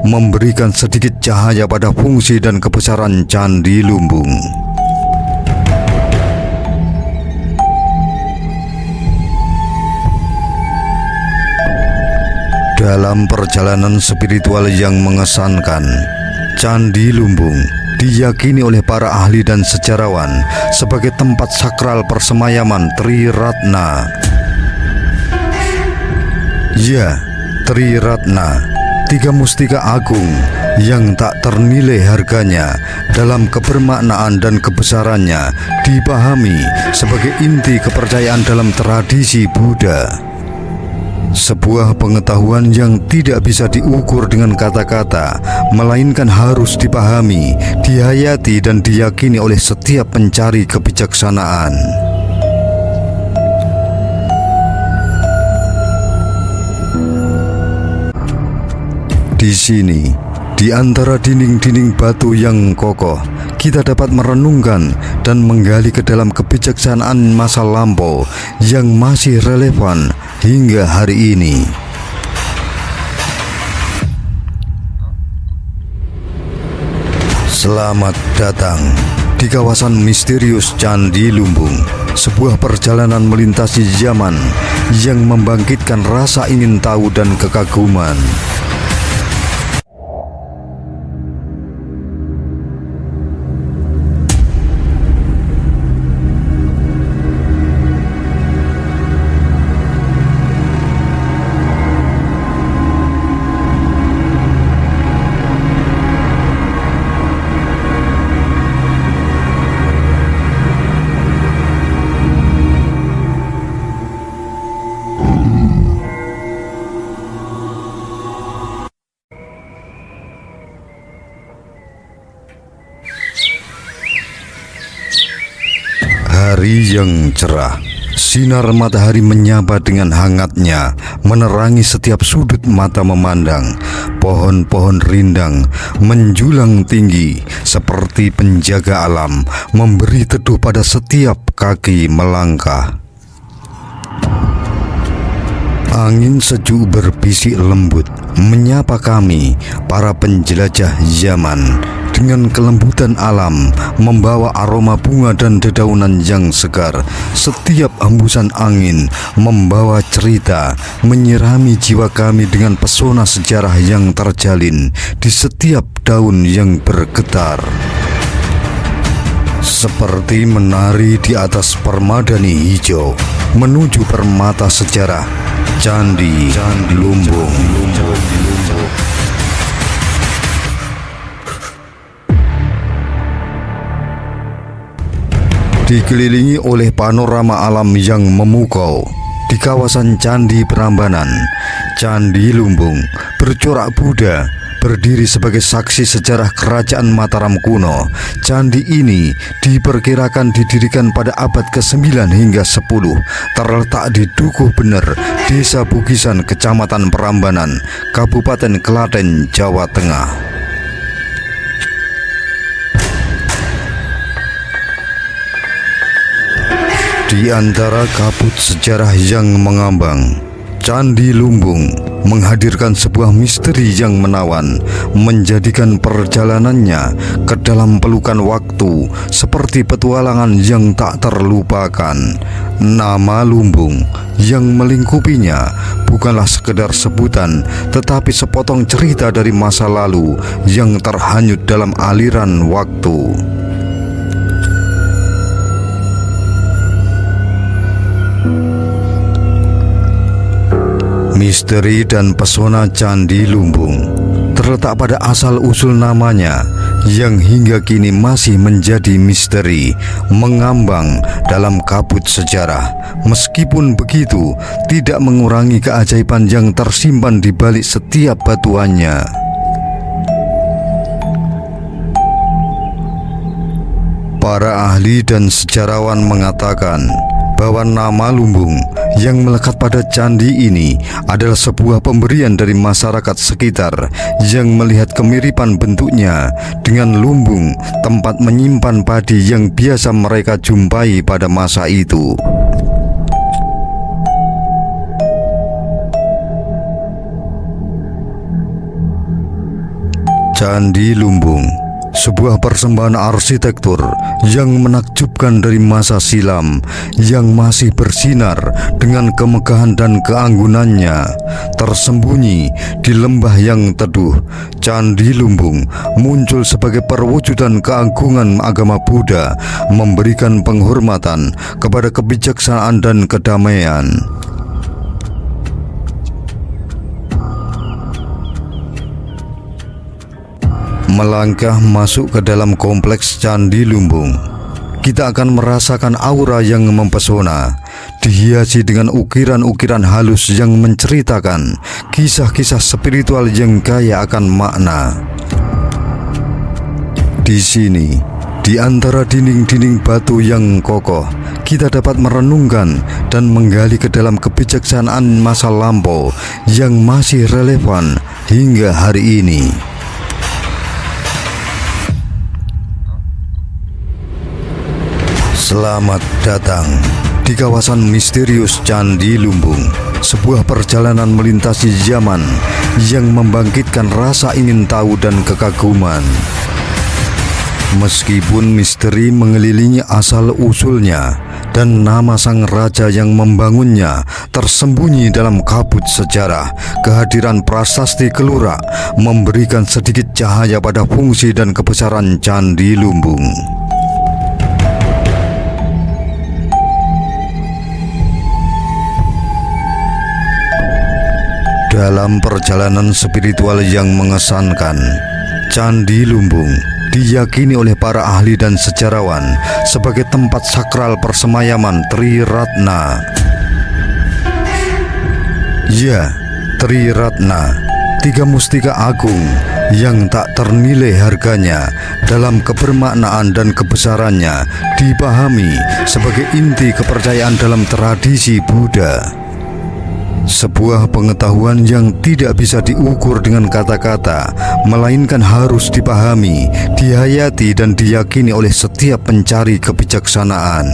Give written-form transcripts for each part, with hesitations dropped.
memberikan sedikit cahaya pada fungsi dan kebesaran Candi Lumbung. Dalam perjalanan spiritual yang mengesankan, Candi Lumbung diyakini oleh para ahli dan sejarawan sebagai tempat sakral persemayaman Triratna. Ya, Triratna, 3 mustika agung yang tak ternilai harganya dalam kebermaknaan dan kebesarannya dipahami sebagai inti kepercayaan dalam tradisi Buddha. Sebuah pengetahuan yang tidak bisa diukur dengan kata-kata, melainkan harus dipahami, dihayati dan diyakini oleh setiap pencari kebijaksanaan. Di sini, di antara dinding-dinding batu yang kokoh, kita dapat merenungkan dan menggali ke dalam kebijaksanaan masa lampau yang masih relevan hingga hari ini. Selamat datang di kawasan misterius Candi Lumbung, sebuah perjalanan melintasi zaman yang membangkitkan rasa ingin tahu dan kekaguman. Hari yang cerah, sinar matahari menyapa dengan hangatnya, menerangi setiap sudut mata memandang. Pohon-pohon rindang menjulang tinggi seperti penjaga alam, memberi teduh pada setiap kaki melangkah. Angin sejuk berbisik lembut menyapa kami, para penjelajah zaman. Dengan kelembutan alam, membawa aroma bunga dan dedaunan yang segar. Setiap hembusan angin membawa cerita, menyirami jiwa kami dengan pesona sejarah yang terjalin di setiap daun yang bergetar. Seperti menari di atas permadani hijau, menuju permata sejarah Candi Lumbung. Dikelilingi oleh panorama alam yang memukau, di kawasan Candi Prambanan, Candi Lumbung bercorak Buddha, berdiri sebagai saksi sejarah kerajaan Mataram kuno. Candi ini diperkirakan didirikan pada abad ke-9 hingga 10, terletak di Dukuh Bener, Desa Bugisan, Kecamatan Prambanan, Kabupaten Klaten, Jawa Tengah. Di antara kabut sejarah yang mengambang, Candi Lumbung menghadirkan sebuah misteri yang menawan, menjadikan perjalanannya ke dalam pelukan waktu seperti petualangan yang tak terlupakan. Nama Lumbung yang melingkupinya bukanlah sekedar sebutan, tetapi sepotong cerita dari masa lalu yang terhanyut dalam aliran waktu. Misteri dan pesona Candi Lumbung terletak pada asal-usul namanya yang hingga kini masih menjadi misteri, mengambang dalam kabut sejarah. Meskipun begitu, tidak mengurangi keajaiban yang tersimpan di balik setiap batuannya. Para ahli dan sejarawan mengatakan bahwa nama Lumbung yang melekat pada candi ini adalah sebuah pemberian dari masyarakat sekitar yang melihat kemiripan bentuknya dengan lumbung, tempat menyimpan padi yang biasa mereka jumpai pada masa itu. Candi Lumbung, sebuah persembahan arsitektur yang menakjubkan dari masa silam yang masih bersinar dengan kemegahan dan keanggunannya. Tersembunyi di lembah yang teduh, Candi Lumbung muncul sebagai perwujudan keagungan agama Buddha, memberikan penghormatan kepada kebijaksanaan dan kedamaian. Melangkah masuk ke dalam kompleks Candi Lumbung, kita akan merasakan aura yang mempesona, dihiasi dengan ukiran-ukiran halus yang menceritakan kisah-kisah spiritual yang kaya akan makna. Di sini, di antara dinding-dinding batu yang kokoh, kita dapat merenungkan dan menggali ke dalam kebijaksanaan masa lampau yang masih relevan hingga hari ini. Selamat datang di kawasan misterius Candi Lumbung, sebuah perjalanan melintasi zaman yang membangkitkan rasa ingin tahu dan kekaguman. Meskipun misteri mengelilingi asal-usulnya dan nama sang raja yang membangunnya tersembunyi dalam kabut sejarah, kehadiran prasasti Kelura memberikan sedikit cahaya pada fungsi dan kebesaran Candi Lumbung. Dalam perjalanan spiritual yang mengesankan, Candi Lumbung diyakini oleh para ahli dan sejarawan sebagai tempat sakral persemayaman Tri Ratna. Ya, Tri Ratna, 3 mustika agung yang tak ternilai harganya dalam kebermaknaan dan kebesarannya dipahami sebagai inti kepercayaan dalam tradisi Buddha. Sebuah pengetahuan yang tidak bisa diukur dengan kata-kata, melainkan harus dipahami, dihayati dan diyakini oleh setiap pencari kebijaksanaan.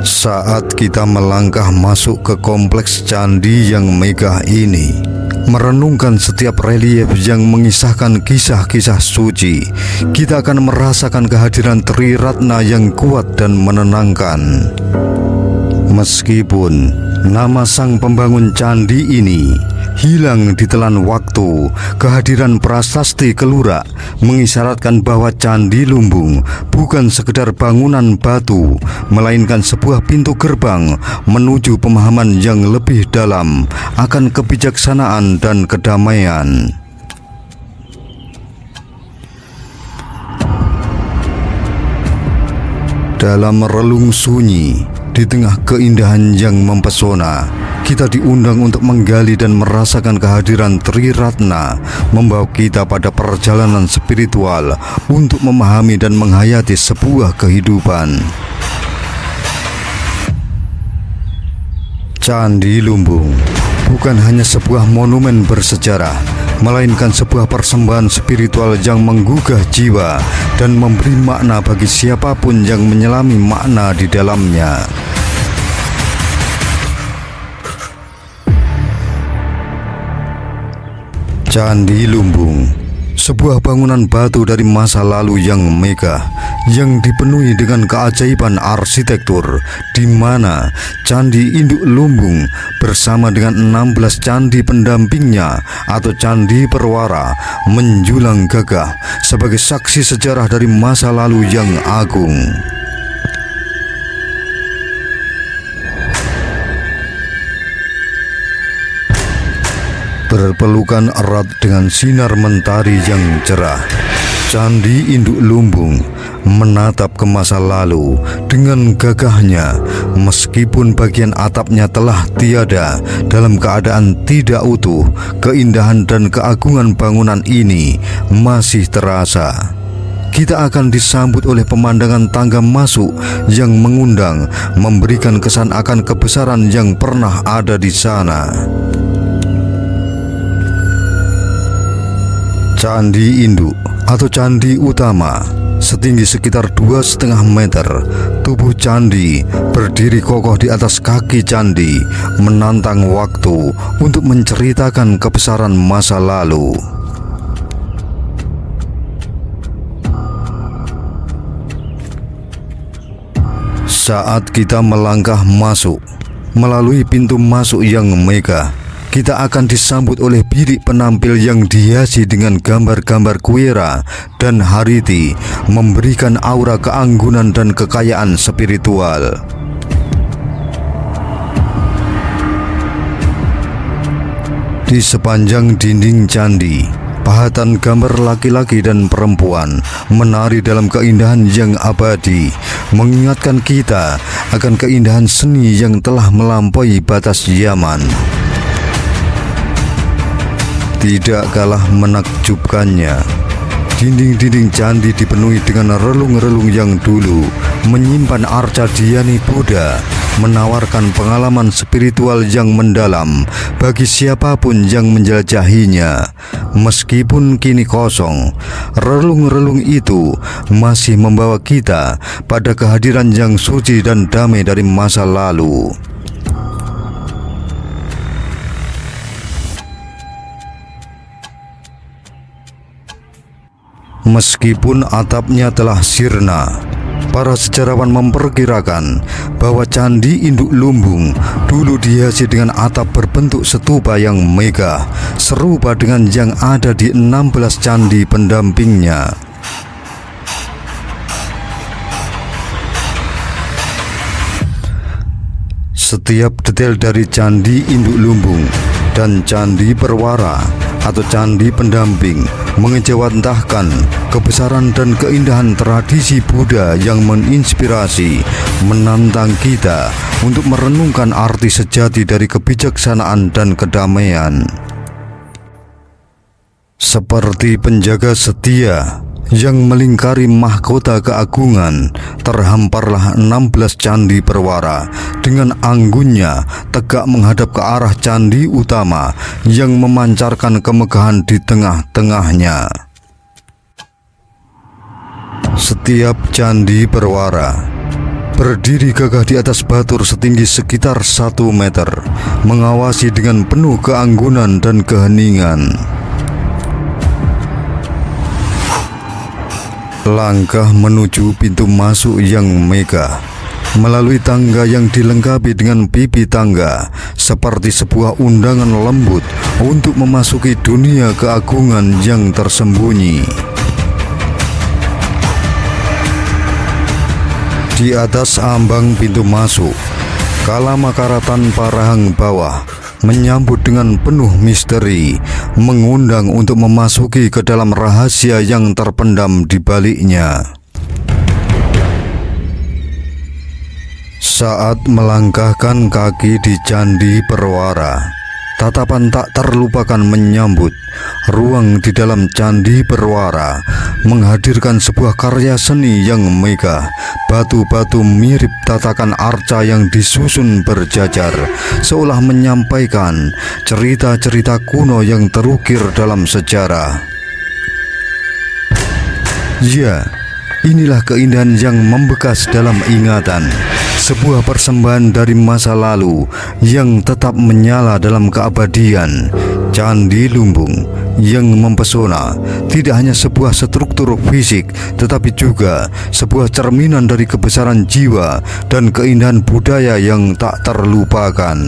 Saat kita melangkah masuk ke kompleks candi yang megah ini, merenungkan setiap relief yang mengisahkan kisah-kisah suci, kita akan merasakan kehadiran Tri Ratna yang kuat dan menenangkan. Meskipun nama sang pembangun candi ini hilang ditelan waktu, kehadiran prasasti Kelura mengisyaratkan bahwa Candi Lumbung bukan sekedar bangunan batu, melainkan sebuah pintu gerbang menuju pemahaman yang lebih dalam akan kebijaksanaan dan kedamaian. Dalam relung sunyi, di tengah keindahan yang mempesona, kita diundang untuk menggali dan merasakan kehadiran Tri Ratna, membawa kita pada perjalanan spiritual untuk memahami dan menghayati sebuah kehidupan. Candi Lumbung bukan hanya sebuah monumen bersejarah, melainkan sebuah persembahan spiritual yang menggugah jiwa dan memberi makna bagi siapapun yang menyelami makna di dalamnya. Candi Lumbung, sebuah bangunan batu dari masa lalu yang megah, yang dipenuhi dengan keajaiban arsitektur, di mana Candi Induk Lumbung bersama dengan 16 candi pendampingnya atau Candi Perwara menjulang gagah sebagai saksi sejarah dari masa lalu yang agung. Berpelukan erat dengan sinar mentari yang cerah, Candi Induk Lumbung menatap ke masa lalu dengan gagahnya. Meskipun bagian atapnya telah tiada, dalam keadaan tidak utuh, keindahan dan keagungan bangunan ini masih terasa. Kita akan disambut oleh pemandangan tangga masuk yang mengundang, memberikan kesan akan kebesaran yang pernah ada di sana. Candi Induk atau Candi Utama, setinggi sekitar 2,5 meter. Tubuh candi berdiri kokoh di atas kaki candi, menantang waktu untuk menceritakan kebesaran masa lalu. Saat kita melangkah masuk melalui pintu masuk yang megah, kita akan disambut oleh bilik penampil yang dihiasi dengan gambar-gambar kuera dan hariti, memberikan aura keanggunan dan kekayaan spiritual. Di sepanjang dinding candi, pahatan gambar laki-laki dan perempuan menari dalam keindahan yang abadi, mengingatkan kita akan keindahan seni yang telah melampaui batas zaman. Tidak kalah menakjubkannya, dinding-dinding candi dipenuhi dengan relung-relung yang dulu menyimpan arca Dhyani Buddha, menawarkan pengalaman spiritual yang mendalam bagi siapapun yang menjelajahinya. Meskipun kini kosong, relung-relung itu masih membawa kita pada kehadiran yang suci dan damai dari masa lalu. Meskipun atapnya telah sirna, para sejarawan memperkirakan bahwa Candi Induk Lumbung dulu dihiasi dengan atap berbentuk stupa yang megah, serupa dengan yang ada di 16 candi pendampingnya. Setiap detail dari Candi Induk Lumbung dan Candi Perwara atau candi pendamping mengejawantahkan kebesaran dan keindahan tradisi Buddha yang menginspirasi, menantang kita untuk merenungkan arti sejati dari kebijaksanaan dan kedamaian. Seperti penjaga setia yang melingkari mahkota keagungan, terhamparlah 16 candi Perwara dengan anggunnya tegak menghadap ke arah candi utama yang memancarkan kemegahan di tengah-tengahnya. Setiap candi Perwara berdiri gagah di atas batur setinggi sekitar 1 meter, mengawasi dengan penuh keanggunan dan keheningan. Langkah menuju pintu masuk yang megah, melalui tangga yang dilengkapi dengan pipi tangga, seperti sebuah undangan lembut untuk memasuki dunia keagungan yang tersembunyi. Di atas ambang pintu masuk, Kalamakara tanpa rahang bawah menyambut dengan penuh misteri, mengundang untuk memasuki ke dalam rahasia yang terpendam di baliknya. Saat melangkahkan kaki di Candi Perwara, tatapan tak terlupakan menyambut. Ruang di dalam Candi Perwara menghadirkan sebuah karya seni yang megah. Batu-batu mirip tatakan arca yang disusun berjajar, seolah menyampaikan cerita-cerita kuno yang terukir dalam sejarah. Ya, inilah keindahan yang membekas dalam ingatan. Sebuah persembahan dari masa lalu yang tetap menyala dalam keabadian. Candi Lumbung yang mempesona tidak hanya sebuah struktur fisik, tetapi juga sebuah cerminan dari kebesaran jiwa dan keindahan budaya yang tak terlupakan.